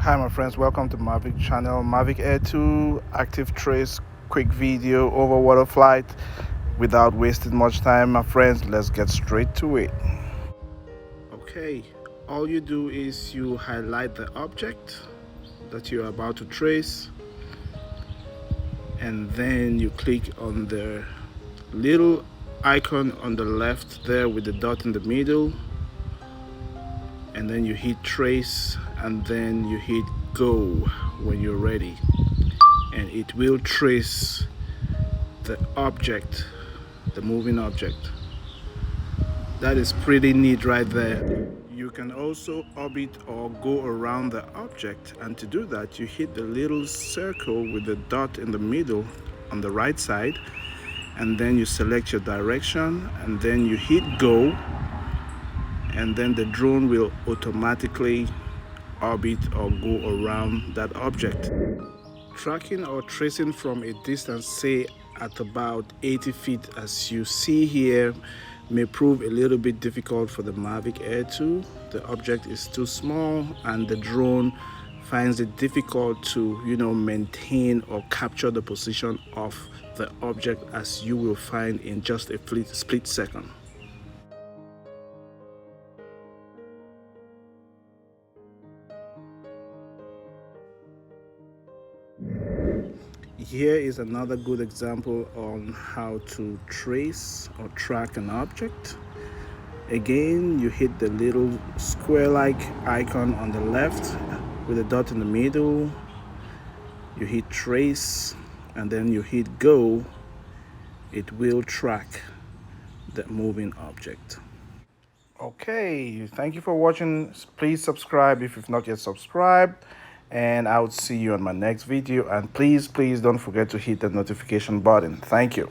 Hi my friends, welcome to Mavic channel. Mavic Air 2 active trace, quick video over water flight. Without wasting much time my friends, let's get straight to it. Okay, all you do is you highlight the object that you're about to trace, and then you click on the little icon on the left there with the dot in the middle, and then you hit trace, and then you hit go when you're ready, and it will trace the object, the moving object. That is pretty neat right there. You can also orbit or go around the object, and to do that you hit the little circle with the dot in the middle on the right side, and then you select your direction, and then you hit go, and then the drone will automatically orbit or go around that object. Tracking or tracing from a distance, say at about 80 feet as you see here, may prove a little bit difficult for the Mavic Air 2. The object is too small and the drone finds it difficult to maintain or capture the position of the object, as you will find in just a split second. Here is another good example on how to trace or track an object. Again, you hit the little square-like icon on the left with a dot in the middle. You hit trace, and then you hit go. It will track the moving object. Okay, thank you for watching. Please subscribe if you've not yet subscribed, and I will see you on my next video. And please don't forget to hit the notification button. Thank you.